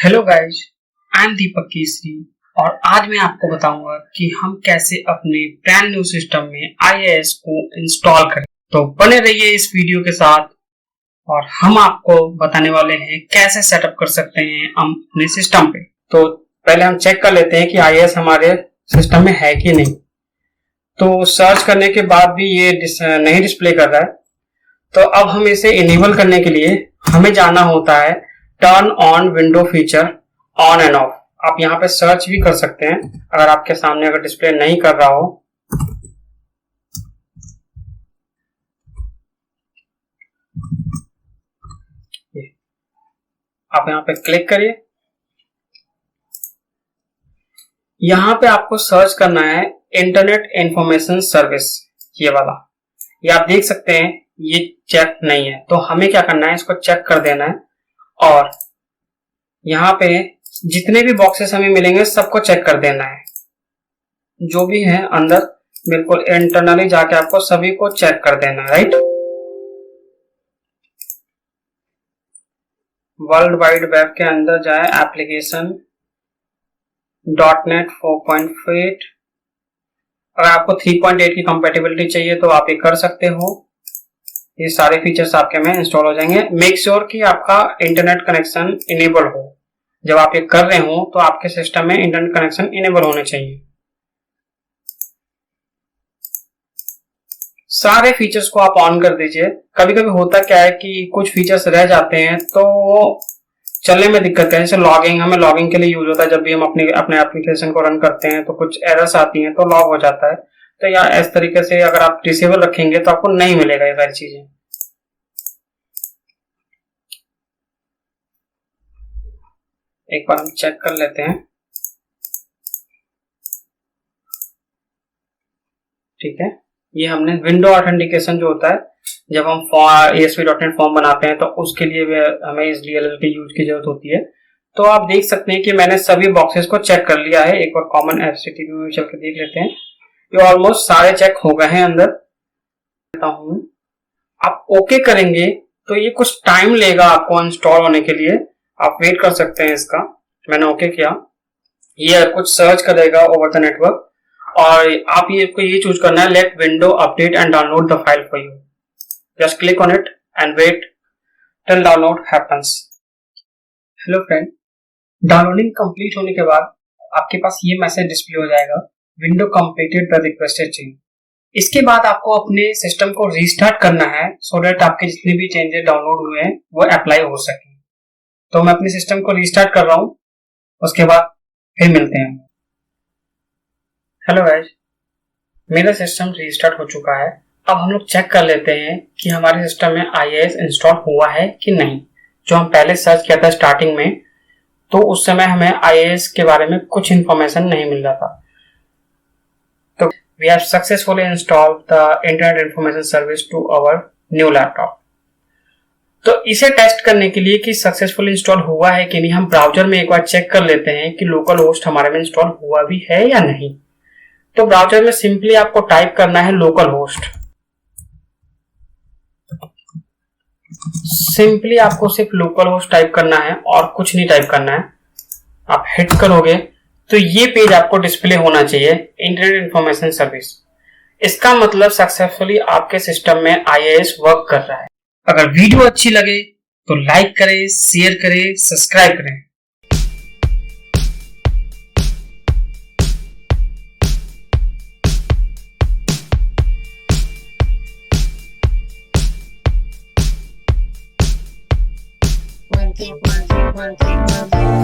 Hello guys, I am दीपक केसरी और आज मैं आपको बताऊंगा कि हम कैसे अपने ब्रांड न्यू सिस्टम में IIS को इंस्टॉल करें। तो बने रहिए इस वीडियो के साथ और हम आपको बताने वाले हैं कैसे सेटअप कर सकते हैं हम अपने सिस्टम पे। तो पहले हम चेक कर लेते हैं कि IIS हमारे सिस्टम में है कि नहीं। तो सर्च करने के बाद भी ये नहीं डिस्प्ले कर रहा है। तो अब हम इसे इनेबल करने के लिए हमें जाना होता है turn on window feature on end of. आप यहाँ पे सर्च भी कर सकते हैं अगर आपके सामने अगर डिस्प्ले नहीं कर रहा हो। आप यहाँ पे क्लिक करिए। यहाँ पे आपको सर्च करना है इंटरनेट इंफॉर्मेशन सर्विस, ये वाला। ये आप देख सकते हैं ये चेक नहीं है, तो हमें क्या करना है, इसको चेक कर देना है और यहाँ पे जितने भी बॉक्सेस हमें मिलेंगे सबको चेक कर देना है। जो भी है अंदर बिल्कुल इंटरनली जाके आपको सभी को चेक कर देना है, राइट। वर्ल्ड वाइड वेब के अंदर जाए, एप्लीकेशन .NET 4.8। अगर आपको 3.8 की कंपेटिबिलिटी चाहिए तो आप ये कर सकते हो। ये सारे फीचर्स आपके में इंस्टॉल हो जाएंगे। मेक श्योर कि आपका इंटरनेट कनेक्शन इनेबल हो। जब आप ये कर रहे हो तो आपके सिस्टम में इंटरनेट कनेक्शन इनेबल होने चाहिए। सारे फीचर्स को आप ऑन कर दीजिए। कभी कभी होता क्या है कि कुछ फीचर्स रह जाते हैं तो चलने में दिक्कत है। जैसे लॉगिंग, हमें लॉगिंग के लिए यूज होता है। जब भी हम अपने एप्लीकेशन को रन करते हैं तो कुछ एरर्स आती हैं तो लॉग हो जाता है। तो या इस तरीके से अगर आप डिसेबल रखेंगे तो आपको नहीं मिलेगा ये सारी चीजें। एक बार हम चेक कर लेते हैं। ठीक है, ये हमने विंडो ऑथेंटिकेशन जो होता है, जब हम ASP.NET फॉर्म बनाते हैं तो उसके लिए हमें इस DLL की यूज की जरूरत होती है। तो आप देख सकते हैं कि मैंने सभी बॉक्सेस को चेक कर लिया है। एक बार कॉमन HTTP में चल के देख लेते हैं। ये ऑलमोस्ट सारे चेक हो गए हैं अंदर। आप ओके करेंगे तो ये कुछ टाइम लेगा आपको इंस्टॉल होने के लिए। आप वेट कर सकते हैं इसका। मैंने ओके किया। ये कुछ सर्च करेगा ओवर द नेटवर्क और आप ये चूज करना है, let window update and download the file for you. Just click on it and wait till download happens. Hello friend, downloading complete होने के बाद आपके पास ये मैसेज डिस्प्ले हो जाएगा, window completed the requested change. इसके बाद आपको अपने सिस्टम को रीस्टार्ट करना है सो दैट आपके जितने भी चेंजेस डाउनलोड हुए हैं वो अप्लाई हो सके। तो मैं अपने सिस्टम को रीस्टार्ट कर रहा हूं, उसके बाद फिर मिलते हैं। हेलो गाइस, मेरा सिस्टम रीस्टार्ट हो चुका है। अब हम लोग चेक कर लेते हैं कि हमारे सिस्टम में IIS इंस्टॉल हुआ है कि नहीं। जो हम पहले सर्च किया था स्टार्टिंग में, तो उस समय हमें IIS के बारे में कुछ इंफॉर्मेशन नहीं मिल रहा था। तो we have successfully installed the internet information service to our new laptop. तो इसे टेस्ट करने के लिए कि सक्सेसफुल इंस्टॉल हुआ है कि नहीं, हम ब्राउजर में एक बार चेक कर लेते हैं कि लोकल होस्ट हमारे में इंस्टॉल हुआ भी है या नहीं। तो ब्राउजर में सिंपली आपको टाइप करना है लोकल होस्ट। सिंपली आपको सिर्फ लोकल होस्ट टाइप करना है और कुछ नहीं टाइप करना है। आप हिट करोगे तो ये पेज आपको डिस्प्ले होना चाहिए, इंटरनेट इंफॉर्मेशन सर्विस। इसका मतलब सक्सेसफुली आपके सिस्टम में IIS वर्क कर रहा है। अगर वीडियो अच्छी लगे तो लाइक करें, शेयर करें, सब्सक्राइब करें। One, two, one, two, one, two, one, two.